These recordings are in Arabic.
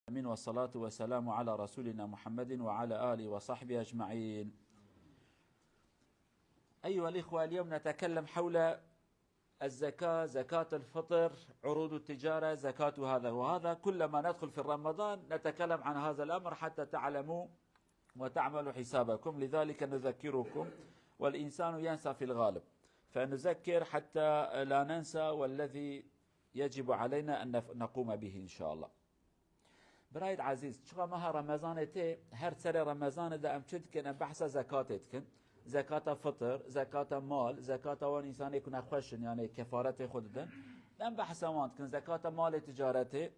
من والصلاة والسلام على رسولنا محمد وعلى آله وصحبه أجمعين. أيها الإخوة، اليوم نتكلم حول الزكاة، زكاة الفطر، عروض التجارة، زكاة هذا وهذا. كلما ندخل في رمضان نتكلم عن هذا الأمر حتى تعلموا وتعملوا حسابكم، لذلك نذكركم، والإنسان ينسى في الغالب، فنذكر حتى لا ننسى، والذي يجب علينا أن نقوم به إن شاء الله. برايد عزيز، شغا مها رمضان تي هر سر رمضان دا امشد كن بحث زكاتت كن، زكاة فطر، زكاة مال، زكاة وان انسان يكون خوشن يعني كفارة خوددن دم بحث وان كن، زكاة مال تجارتي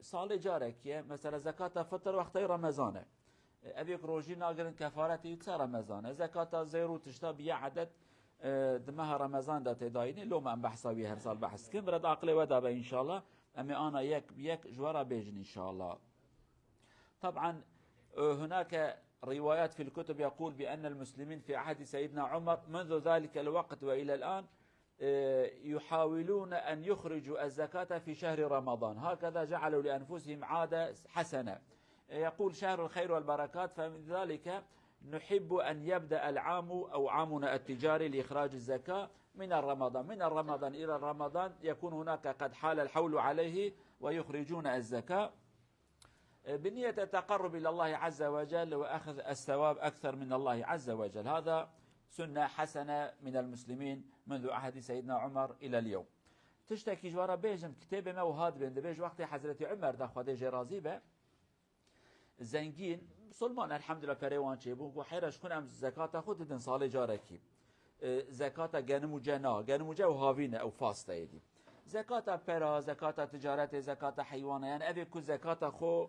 صالي جارك مثلا زكاة فطر وقت رمضان ابيك روجي ناقرن كفارتي يتسا رمضان، زكاة زيرو تشتاب يا عدد دمها رمضان دا تدايني لو ما ام بحثا بيه هر سال بحث كن برد عقلي ودابا ان شاء الله. أما أنا يك بيك جوارا بيجن إن شاء الله. طبعا هناك روايات في الكتب يقول بأن المسلمين في عهد سيدنا عمر منذ ذلك الوقت وإلى الآن يحاولون أن يخرجوا الزكاة في شهر رمضان، هكذا جعلوا لأنفسهم عادة حسنة. يقول شهر الخير والبركات، فمن ذلك نحب أن يبدأ العام أو عامنا التجاري لإخراج الزكاة من الرمضان إلى الرمضان، يكون هناك قد حال الحول عليه ويخرجون الزكاة بنية التقرب إلى الله عز وجل وأخذ الثواب أكثر من الله عز وجل. هذا سنة حسنة من المسلمين منذ عهد سيدنا عمر إلى اليوم. تشتكي جوارا بيجم كتاب ما وهاد بين بيج وقت حضرة عمر دا خواده جرازي به زنگین سلمان الحمد لله پریوان چه بو حیرش کنم زکات خود دن سال جارکی زکات گنمو جنا گنمو جو هاوینه او فاسته ایدی زکات پرا، زکات تجارت، زکات حیوانه، یعنی اوی کو زکات خو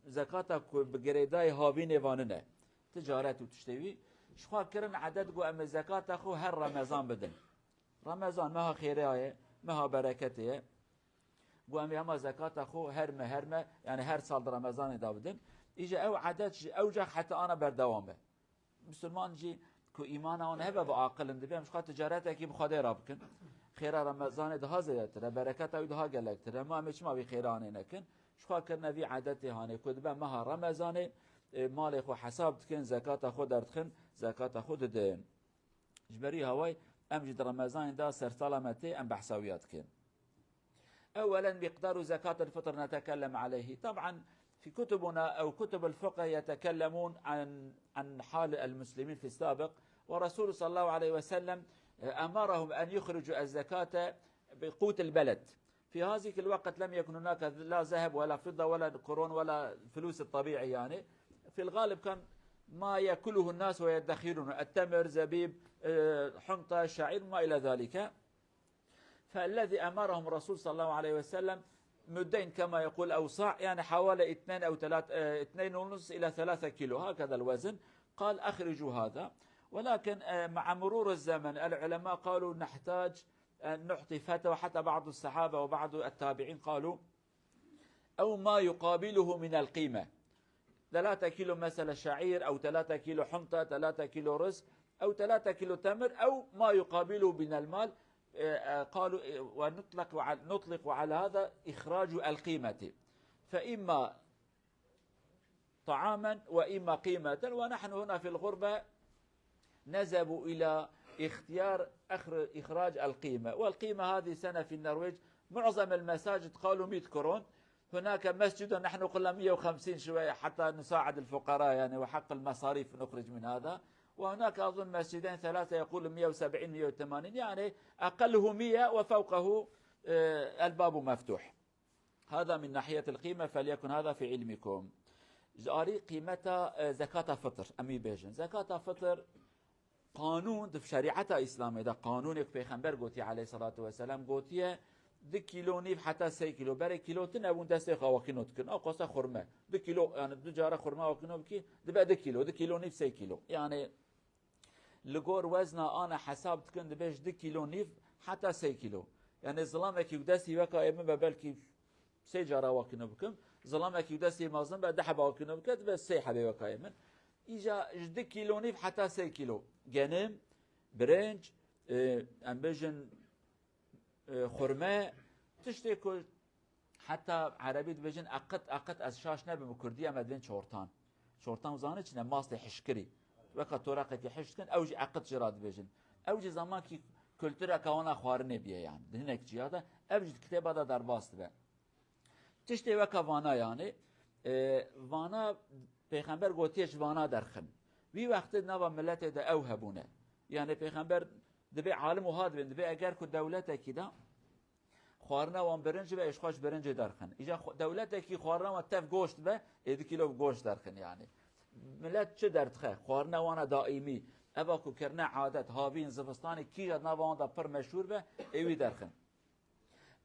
زکات کو بگریدای هاوینه واننه تجارت و تشتوی شخوا کرن عدد گو ام زکات خو هر رمضان بدن، رمضان مها خیره مها برکته قوامي هما زكاة خو هرمه يعني هر سال رمضان داودن إجا أو عدد أوجه حتى أنا بردوامه مسلمان جي كو إيمانا أنا هبه بعاقل دبي مش خاطر تجارته كي بخاطر رابكن خير رمضان ده هذا ترى بركته وده قالك ترى ما مش ما بخيرانه لكن مش خاطر نبي عدته هاني كده مها رمضان مال خو حساب تكن زكاة خو درتخن زكاة خو دين جبري هواي أمجد رمضان ده سرطالمتي أم بحساويات كن. أولا مقدار زكاة الفطر نتكلم عليه. طبعا في كتبنا أو كتب الفقه يتكلمون عن حال المسلمين في السابق، ورسول صلى الله عليه وسلم أمرهم أن يخرجوا الزكاة بقوت البلد. في هذه الوقت لم يكن هناك لا ذهب ولا فضة ولا قرون ولا فلوس الطبيعي، يعني في الغالب كان ما يأكله الناس ويدخرون التمر، زبيب، حنطة، شعير، ما إلى ذلك. فالذي أمرهم الرسول صلى الله عليه وسلم مدين كما يقول أوصاع، يعني حوالي 2 أو 2.5 إلى 3 كيلو هكذا الوزن. قال أخرجوا هذا، ولكن مع مرور الزمن العلماء قالوا نحتاج أن نعطي فتوى، حتى بعض الصحابة وبعض التابعين قالوا أو ما يقابله من القيمة، 3 كيلو مثلا شعير أو 3 كيلو حنطة، 3 كيلو رز أو 3 كيلو تمر أو ما يقابله من المال. قالوا ونطلق على هذا إخراج القيمة، فإما طعاما وإما قيمة. ونحن هنا في الغربة نذهب إلى اختيار إخراج القيمة، والقيمة هذه سنة في النرويج معظم المساجد قالوا 100 كرون. هناك مسجد نحن قلنا 150 شوية حتى نساعد الفقراء يعني وحق المصاريف نخرج من هذا. وهناك أظن مسجدين 3 يقول 170 180، يعني أقله 100 وفوقه الباب مفتوح. هذا من ناحية القيمة، فليكن هذا في علمكم. جاري قيمة زكاة فطر أمي بيجن زكاة فطر قانون في شريعة إسلامية، ده قانونك بيخنبر قوتي عليه الصلاة والسلام قوتي 2 كيلو نيف حتى 3 كيلو بري كيلو تنبون دستي خواكينو تكن أو قصة خرمة 2 كيلو يعني 2 جارة خرمة وكينو بكي دبا 2 كيلو نيف 3 كيلو، يعني لقور وزنه أنا حساب تكن دبيش 2 كيلو نيف حتى 3 كيلو، يعني ظلامك يقدسي وكا إما ببالكي 3 جارة وكينو بكم، ظلامك يقدسي مازن بعد حبة وكينو بكت بس 3 حبة وكا إما إجا 2 كيلو نيف حتى 3 كيلو جنم برنج أمبيجن خرمة تشتكل حتى عربي بيجن أقت از شاش نبي بكردية مدين شورتان وزانه چنه ماست حشكري وقت طرقه كي حشكن اوجي أقت جراد بيجن اوجي زمان كي كولتورا كوانا خوارنه بيه يعني هناك جياده اوجي كتابه دا در باست به تشتي وكا وانا يعني وانا پیغمبر گوتیش وانا درخن وی وقت نوا ملت دا او هبونه يعني پیغمبر دبي عالم وهاد بين دبي اگر کو دولتك دا خوارنا وان برنج به اشخاص برنج درخن اجا دولتك خوارنا و تف گوشت به 1 کیلو گوشت درخن يعني ملت چه درتخه خوارنا وانا دائمی ابا کو کرنا عادت هاوین زبستان کی نوان دا پر مشهور به ایوی درخن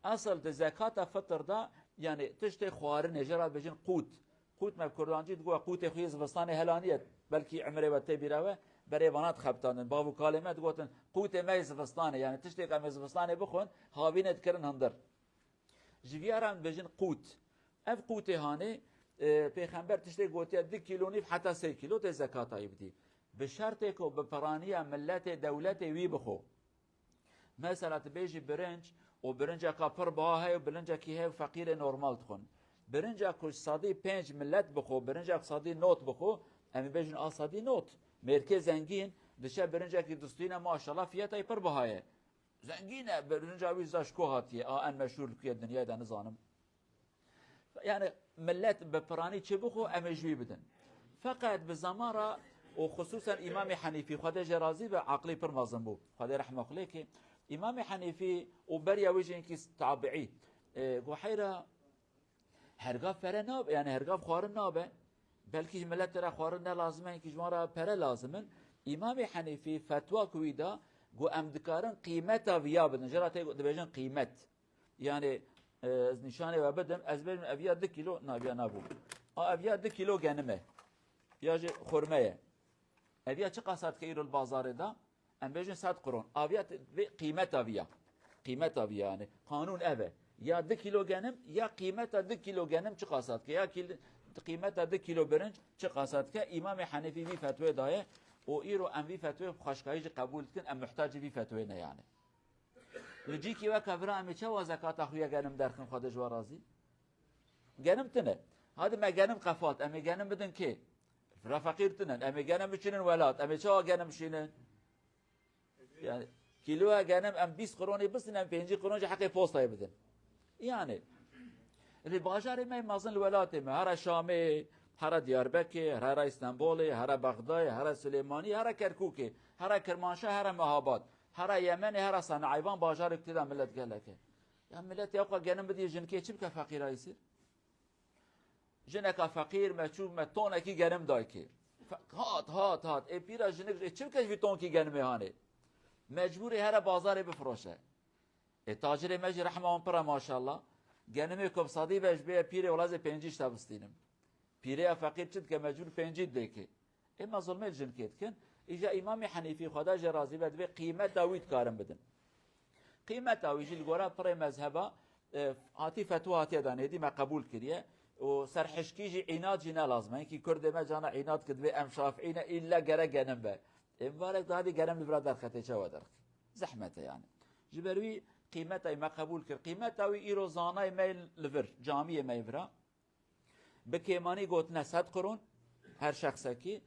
اصل ده زکات فطر دا يعني تشتي خوارن اجرا بجن قوت ما كردانجي تقول قوت خوي زبستان هلانيه بلكي عمره وتي بيراوه بري بنات خبطان بابو كلمه تقولن قوت ما زبستان يعني تشتي قام زبستان بخون هاوين تكرن هندر جوياران بجن قوت اف قوت هاني پیغمبر تشتي قوتي 2 كيلو نيف حتى 3 كيلو ته زکات يبدي بشرط کو بپرانيه ملت دولت وي بخو مثلا تبيجي برنج وبرنج كابر باها وبرنج كي هي فقير نورمال تخون برنج كل صادي 5 ملت بخو برنج صادي نوت بخو ام بيجن اصادي نوت مرکز زنگین دشه برنج کی دوستینه ماشاءالله فیاتای پر بهای زنگینه برنج ویزاش کو هاتیه ان مشهور کی دنیا ده نظام يعني ملت بپرانی چه بخو امجوی بدن فقط به زماره وخصوصا امام حنیفی خدا جرازی به عقلی پر مازن بو خدا رحمه الله که امام حنیفی وبريا وجهن کی تابعی گو حیرا هرگاه فرناب يعني هرگاه خوارن نابه بلکه ملت را خوارن لازمه که جمارا پره لازمن امام حنیفی فتوا کویدا گو امدکارن قیمت ویا بدن جراته دبیجن قیمت يعني از نشانه و بدم از بین اویا 2 کیلو نابیا نبو اویا 2 کیلو گنمه یا خرمه اویا چه قصد که ایرو البازار دا ام بیجن 100 قرون اویا قیمت اویا يعني قانون اوه یا 2 کیلو گنم یا قیمت 2 کیلو گنم چه قصد که یا قیمت 2 کیلو برنج چه قصد که امام حنیفی وی فتوی دایه و ایرو ام وی فتوی خوشکایج قبول کن ام محتاج وی فتوی نه يعني لجی کی و کبرا ام چه و زکات اخویا گنم درخن خود جو راضی گنم تنه هذا ما گنم قفات ام گنم بدن کی را فقیر تنن ام گنم بچنن ولات ام چه گنم شینن يعني کیلو گنم ام 20 قرون بس ام 5 قرون حق پوستا بدن يعني اللي بازار ما مازن الولات ما هر شامي هر دياربكر هر اسطنبول هر بغداد هر سليماني هر كركوك هر كرمانشاه هر مهاباد هر يمن هر صنعايوان بازار ابتدا ملت قال لك يا ملت يبقى جنم بدي جنكي چبك فقير يصير جنك فقير مچوب متون کی جنم دايكي هات اي بيرا جنك چبك في تون کی جنم هانه مجبور هر بازار بفروشه تاجر مج رحمه الله ما شاء الله گنمی کب صادی بهش به پیره ولاز 5 تابستینم پیره فقیر چد که مجبور 5 دیگه اما ظلمه جن کید کن اجا امام حنیفی خدا جرازی بد به قیمت داوید کارم بدن قیمت داویج الگورا پر مذهبا آتی فتوا آتی دانه دی ما قبول کریه و سرحشکیج عناد جنا لازمه کی کرد ما جانا عناد کد به ام شافعین الا گره گنم به امبارک دادی گنم برادر خته چه ودر زحمته يعني جبروی قيمتها ما قبول كر قيمتها ويرو زاناي ميل لفر جامعه ميفرا بكيماني قوتنا 100 قرون هر شخصه کی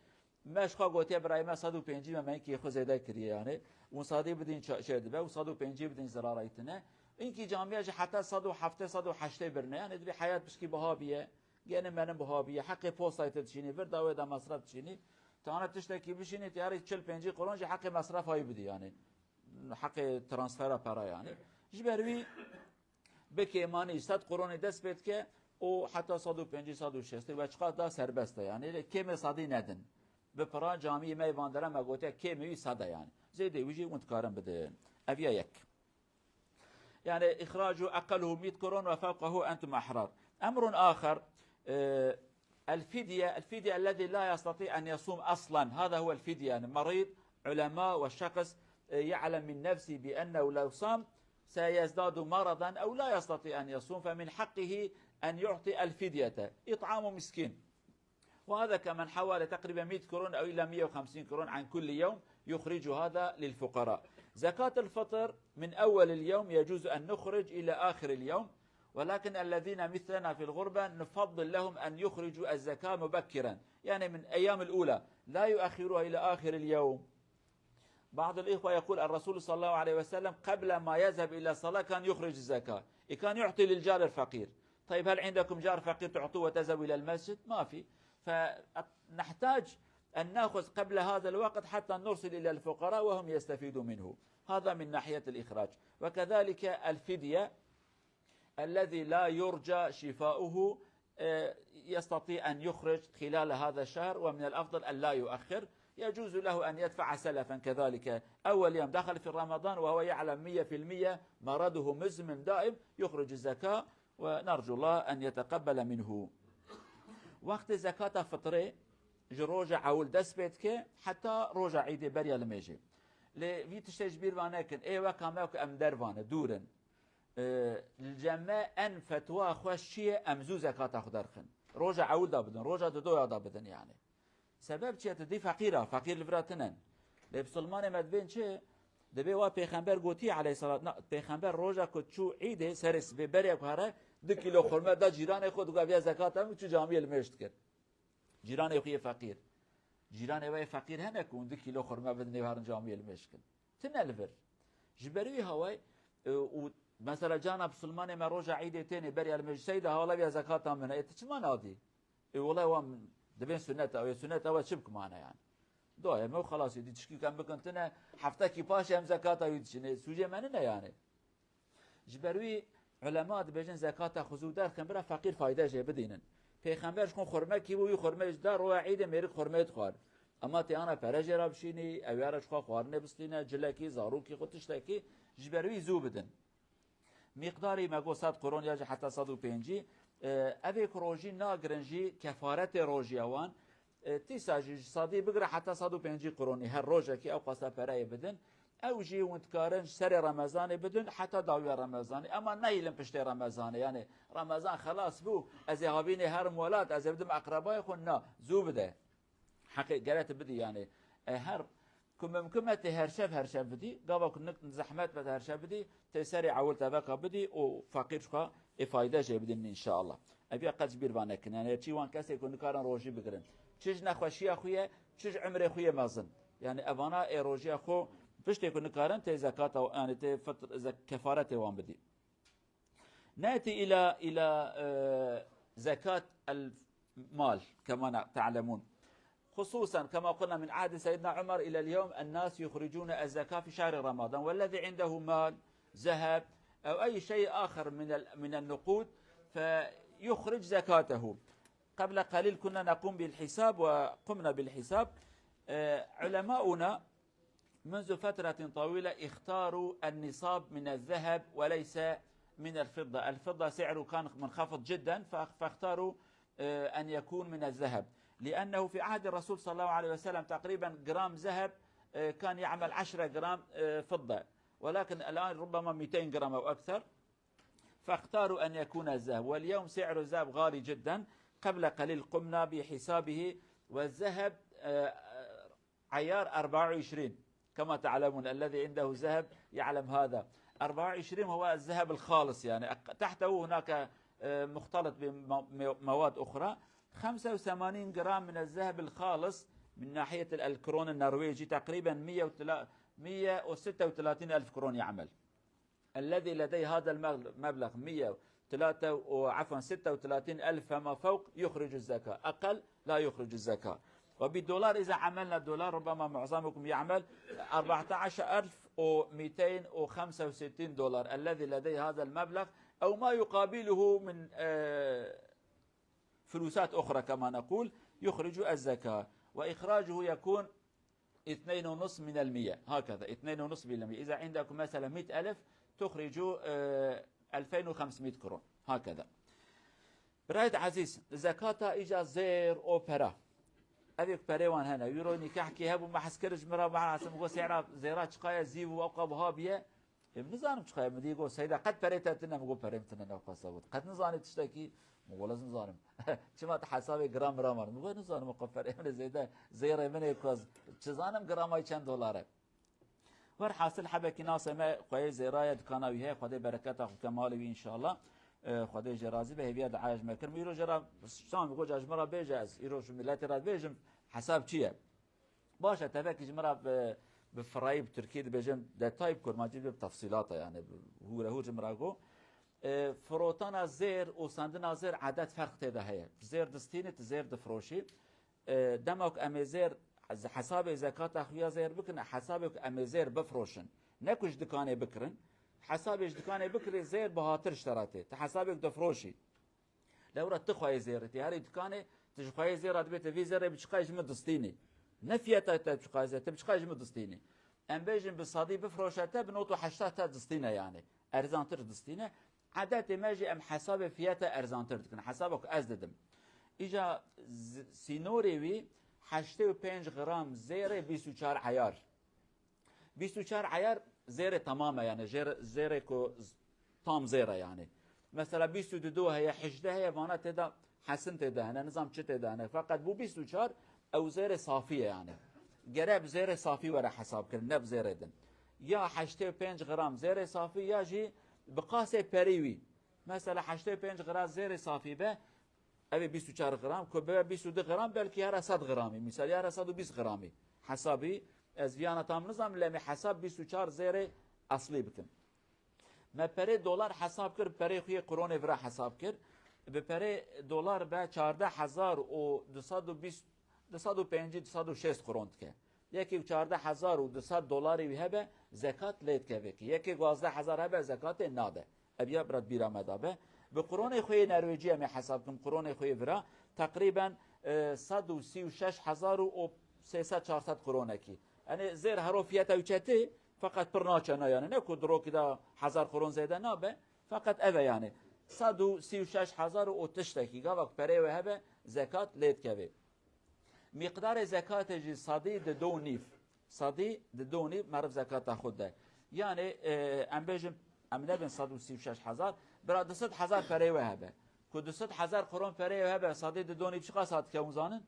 مشخا قوتي براي ما 150 ما كي خو زياده كري يعني وصادي بدين شهد به و150 بدين زرارايتنا انكي جامعه حتى 107 108 برنه يعني دبي حياه بشكي بهابيه يعني من بهابيه حق بوستايت تشيني فر داوي دا مصرف تشيني تانا تشتكي بشيني تياري 40 قرون حق مصرف هاي بدي يعني حق ترانسفر پرا يعني جبروی بکیمانی 100 قرون دست بید که او حتی 150 160 و چقدر دا سربسته يعني کم صادی ندن به پرا جامعه میواندره مگوته کمی صدا يعني زیده ویجی متکارم بده اویا یک يعني اخراج اقله 100 قرون وفوقه انتم احرار امر اخر الفدية الذي لا يستطيع ان يصوم اصلا هذا هو الفدية يعني مريض علماء والشخص يعلم من نفسه بانه لو صام سيزداد مرضا أو لا يستطيع أن يصوم فمن حقه أن يعطي الفدية إطعام مسكين وهذا كمن حوالي تقريبا 100 قرون أو إلى 150 قرون عن كل يوم يخرج هذا للفقراء زكاة الفطر من أول اليوم يجوز أن نخرج إلى آخر اليوم ولكن الذين مثلنا في الغربة نفضل لهم أن يخرجوا الزكاة مبكرا، يعني من أيام الأولى لا يؤخروها إلى آخر اليوم. بعض الإخوة يقول الرسول صلى الله عليه وسلم قبل ما يذهب إلى الصلاة كان يخرج الزكاة، كان يعطي للجار الفقير. طيب هل عندكم جار فقير تعطوه وتذهبوا إلى المسجد؟ ما في. فنحتاج أن نأخذ قبل هذا الوقت حتى نرسل إلى الفقراء وهم يستفيدوا منه. هذا من ناحية الإخراج. وكذلك الفدية الذي لا يرجى شفاؤه يستطيع أن يخرج خلال هذا الشهر، ومن الأفضل أن لا يؤخر. يجوز له أن يدفع سلفا كذلك، أول يوم دخل في رمضان وهو يعلم 100% مرضه مزمن دائم، يخرج الزكاة ونرجو الله أن يتقبل منه. وقت زكاة فطرة جروجة عول دست بيتك حتى روجة عيدي بريا لميجي لفي تشتجبير واناكن ايوا كاماك ام درفان دورن الجماع ان فتوى خوشية امزو زكاة خدرخن روجة عول دا بدن روجة دو دا بدن يعني سبب چه تدي فقيرة فقير لفراتنن لبسلمان مدبين چه دبي وا پیغمبر گوتی علیه الصلاة پیغمبر روزا کو چو عید سرس به بری کاره 2 کیلو خرما دا جیران خود گو بیا زکات هم چو جامعه المشت کرد جیران خوی فقیر جیران وای فقیر هم کون 2 کیلو خرما بدن هر جامعه المشت کرد تنلفر جبری هوای و مثلا جانب سلمان ما روزا عید تاني بری المشت سيده حالا بیا زکات هم نه چه ما نادی والله وام دبین سنت او سنت او شبك معنا يعني دائما وخلاص يدي تشكي كان بكنتنا حفتا كي باش هم زكاة يدشني سوجي مننا يعني جبروي علماء بيجن زكاة خزودار خمبرا فقير فايدة جه بدينن پیغمبر شكون خرمه كي بو خرمه دار و عيد مير خرمه خار اما تي انا فرج رابشيني اويارش خو خارنه بستينه جلكي زاروكي خطشتكي جبروي زو بدن مقداري مگو 100 قرون یا حتی 105 اوی کروجی ناگرنجی کفارت روجی اوان تیساجی صادی بگره حتی 105 قرونی هر روزه که او قصه پرای بدن او جی وندکارن سر رمضان بدن حتی داوی رمضان اما نیلم پشت رمضان یعنی رمضان خلاص بو از هابین هر مولات از بدم اقربای خون نه زو بده حقیقت بدی یعنی هر كمكمة هرشب بدي قابا كنك زحمات بد هرشب بدي تسري عول تبقى بدي وفقير شقا إفايدة جاي بدي إن شاء الله أبي أقل كبير بانك يعني تشي وان كاسي يكون كارن روجي بقرن تشج نخوشي أخويا تشج عمري أخويا مازن يعني أبانا روجي أخو فشت يكون كارن تي زكاة يعني تي فتر كفارة وان بدي نأتي إلى زكاة المال كما تعلمون خصوصا كما قلنا من عهد سيدنا عمر إلى اليوم الناس يخرجون الزكاة في شهر رمضان والذي عنده مال ذهب أو أي شيء آخر من النقود فيخرج زكاته. قبل قليل كنا نقوم بالحساب وقمنا بالحساب. علماؤنا منذ فترة طويلة اختاروا النصاب من الذهب وليس من الفضة. الفضة سعره كان منخفض جدا فاختاروا أن يكون من الذهب لأنه في عهد الرسول صلى الله عليه وسلم تقريبا جرام ذهب كان يعمل 10 جرام فضة ولكن الآن ربما 200 جرام أو أكثر فاختاروا أن يكون الذهب واليوم سعر الذهب غالي جدا. قبل قليل قمنا بحسابه والذهب عيار 24 كما تعلمون الذي عنده ذهب يعلم هذا 24 هو الذهب الخالص يعني تحته هناك مختلط بمواد أخرى 85 جرام من الذهب الخالص من ناحية الكرون النرويجي تقريبا 136 ألف كرون يعمل. الذي لديه هذا المبلغ 136 ألف فما فوق يخرج الزكاة أقل لا يخرج الزكاة. وبالدولار إذا عملنا الدولار ربما معظمكم يعمل 14265 دولار الذي لديه هذا المبلغ أو ما يقابله من فلوسات أخرى كما نقول يخرج الزكاة وإخراجه يكون 2.5% هكذا 2.5%. إذا عندكم مثلا 100,000 تخرجوا 2500 كرون هكذا. براد عزيز زكاة إجا زير أو برا أبيك بريوان هنا يورو نكاح كي هبو ما حسكرج مرا مع سمغو سعر زيرات شقايا زيو وأوقابها بيه نظام شقايا مدي يقول سيدا قد بريتنا مقول بريمتنا نوقع صوت قد نظام تشتكي مقول لازم نظام شما تحسابي جرام رامر مقول نظام مقفر يعني زيدا زيرة من يكوز تزانم جرام أي كم دولار ور حاصل حبة كناس ما قوي زيرايا دكانوية خدي بركاته وكماله إن شاء الله خدای جرازی به هویت عاج مکر میرو جرا شام گوج اجمرا بیجاز ایرو شو ملت را بیجم حساب چیه باشه تفکر جمرا به فرايب تركيا بيجم ده تايب كور ما جيب بتفصيلاتها يعني هو جمرا جو فروتانا زير وساندنا زير عدد فرق تده هي زير دستينه زير دفروشي دمك اميزير حساب زكاه اخويا زير بكن حسابك اميزير بفروشن نكوش دكانه بكرن حسابش دكانه بكري زير بهاتر اشتراته حسابك دفروشي لو رت تخوي زير تي دكانه تشخوي زير ادبت في زير بتشقايش من دستيني نفيتا تبشقايزه تبشقايش من دستيني ام بيجن بالصدي بفروشته بنوتو حشتا دستينه يعني ارزانتر دستينه عادت ماجي ام حساب فياتا ارزانتر دكن حسابك ازددم اجا سينوري وي 85 غرام زيره 24 عيار 24 عيار زيره تماما يعني زيره كو تام زيره يعني مثلا 22 هي حجده هي وانا تدا حسن تدا انا نظام چه تدا انا فقط بو 24 او زيره صافيه يعني قرب زيره صافي ورا حساب كر نب زيره دن يا 85 غرام زيره صافي يا جي بقاسه بريوي مثلا 85 غرام زيره صافي به ابي 24 غرام كوبا 22 غرام بلكي هرا 100 غرامي مثال هرا 120 غرامي حسابي از فيانا تام نظام لما حساب 24 زيره اصلي بكم ما بري دولار حساب كر بري خوي قرون ورا حساب كر بپره دلار به 14220 250 قرون که یکی 14200 دلاری هبه زکات لید که وکی یکی 12000 هبه زکات ناده ابیا برات بیرامدا به قرون خوی نروژی می حساب کم قرون خوی ورا تقریبا 136300 400 قرونه کی یعنی زیر حروفیت او چته فقط پرناچنا یعنی نه کو درو کدا 1000 قرون زیاده نابه فقط اوه یعنی 136000 و تشتکی گاوک پره و هبه زکات لید که مقدار زکات جی صدی دو نیف صدی دو نیف معرف زکات خود ده یعنی ام بجم ام نبین 136000 برا 200000 پره و هبه کو 200000 قرون پره و هبه صدی دو نیف چقدر ساعت که اونزانن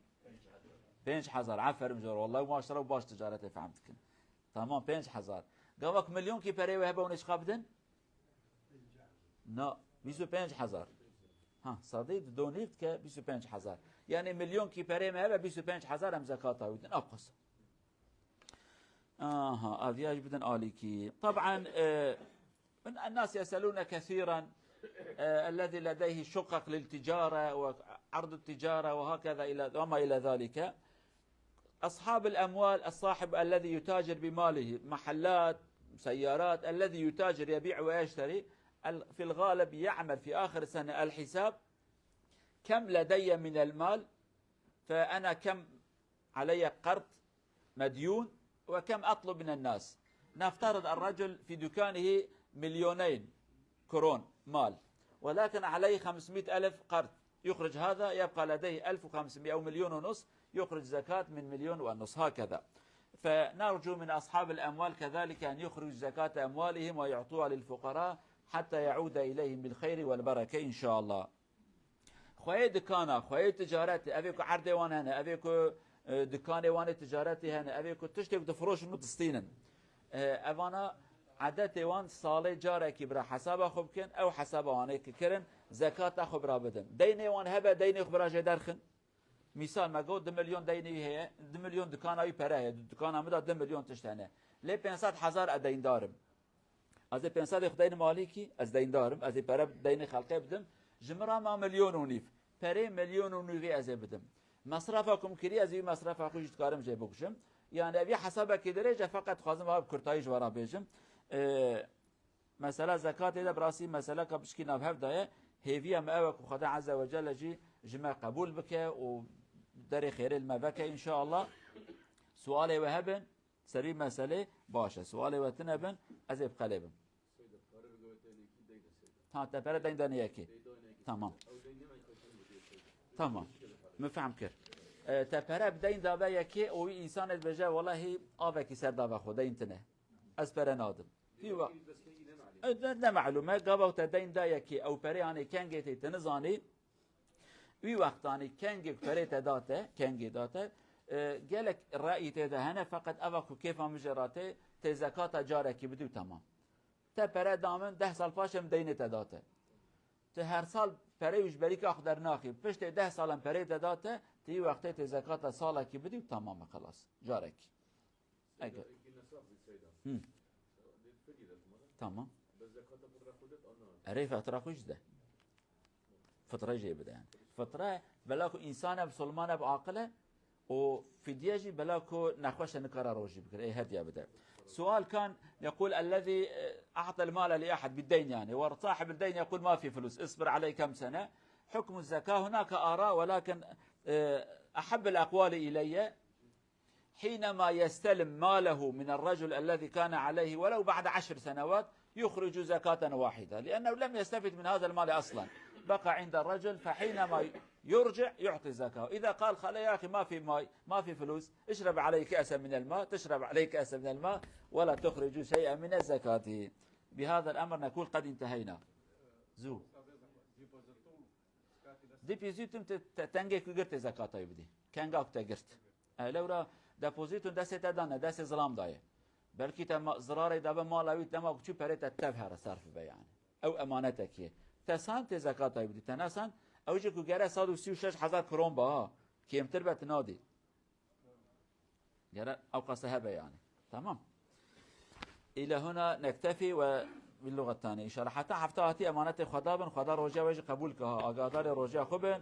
5000 عفرم جور والله ماشترا باش تجارت فهمت کن تمام 5000 گاوک میلیون کی پره و هبه اونش قبدن نه 25000 ها صدی دو نیف که 25000 يعني مليون كي بريم هذا 25000 هم زكاة ودن أقص أفياج بدن آليكي طبعا الناس يسألون كثيرا الذي لديه شقق للتجارة وعرض التجارة وهكذا وما إلى ذلك أصحاب الأموال الصاحب الذي يتاجر بماله محلات سيارات الذي يتاجر يبيع ويشتري في الغالب يعمل في آخر السنة الحساب كم لدي من المال فأنا كم علي قرض مديون وكم أطلب من الناس نفترض الرجل في دكانه 2,000,000 كرون مال ولكن عليه 500,000 قرض يخرج هذا يبقى لديه 1500 أو 1,500,000 يخرج زكاة من 1,500,000 هكذا فنرجو من أصحاب الأموال كذلك أن يخرج زكاة أموالهم ويعطوها للفقراء حتى يعود إليهم بالخير والبركة إن شاء الله خواه دکانا خواه تجارت اویکو عرض وان هنه اویکو دکان وان تجارتی هنه اویکو تشتیک دفروش مدستینن اوانا عدت وان ساله جاره کی برا حساب خوب کن او حساب وانه که کرن زکات خوب را بدن دین وان هبه دین خوب را جدرخن مثال ما گو 2 میلیون دینی هه 2 میلیون دکانایی پره هه دکان هم دا 2 میلیون تشتنه لی 500,000 ادین دارم از 500 خدای مالکی از دین دارم از پره دین خلقه بدم جمرا ما 1,500,000 پره 1,500,000 از بدم مصرفكم كري از مصرف خوش کارم جای بکشم يعني ابي حسابك درجه فقط خازم ها کرتایش ورا بيجم مثلا زکات ده براسي مثلا كبشكي ناب هفدا هيفيا ما اوك خدا عز وجل جي جمع قبول بك و در خير المبك ان شاء الله سؤال وهبن سري مساله باشه سؤال وتنبن از بقلبم ها تبر دين دنياكي تمام تمام مفهم كر تبر بدين دابا يكي او انسان بجا والله ابكي سر دابا خدا انتنه از پر نادم في وقت نه معلومه قبل تدين دا يكي او پر يعني كانجي تنزاني وی وقتانی کنگ پره تداته کنگ داته گلک رأی تده هنه فقط اوکو کیف مجراته ته زکات جاره کی بدو تمام تا پره دامن 10 سال پاشم دین تداته هر سال پریوش بری که در ناخی پشت 10 سال پری داده تی وقتی تی زکات سال کی بدی تمام خلاص جارکی اگر تمام اره فتره خوش ده فتره جي بده يعني فتره بلاكو انسان بسلمان بعاقله وفديه جي بلاكو نخوش نكرر روجي بكر اي هديه بده سؤال كان يقول الذي اعطى المال لاحد بالدين يعني وصاحب الدين يقول ما في فلوس اصبر علي كم سنه حكم الزكاه هناك اراء ولكن احب الاقوال الي حينما يستلم ماله من الرجل الذي كان عليه ولو بعد 10 سنوات يخرج زكاة واحدة لأنه لم يستفد من هذا المال أصلا بقى عند الرجل فحينما يرجع يعطي زكاة إذا قال خلا يا أخي ما في ماء ما في فلوس اشرب علي كأسا من الماء تشرب علي كأسا من الماء ولا تخرج شيئا من الزكاة بهذا الأمر نقول قد انتهينا زو ديبوزيتم تنجي كغرت زكاة يبدي كان قاك تغرت لورا ديبوزيتم دست دانا دست ظلام دايه بلكي تم زراري دابا مالاوي تما بچو پريت التبهر صرف بيان او امانتك هي تسان زكاه يبدي تناسان او جكو غير 136,000 كرون با كيم تربت نادي غير او قصها بيان تمام الى هنا نكتفي وباللغه الثانيه ان شاء الله حتى حفتاتي امانه خدا بن خدا روجا وجه قبول كها اگادار روجا خوبن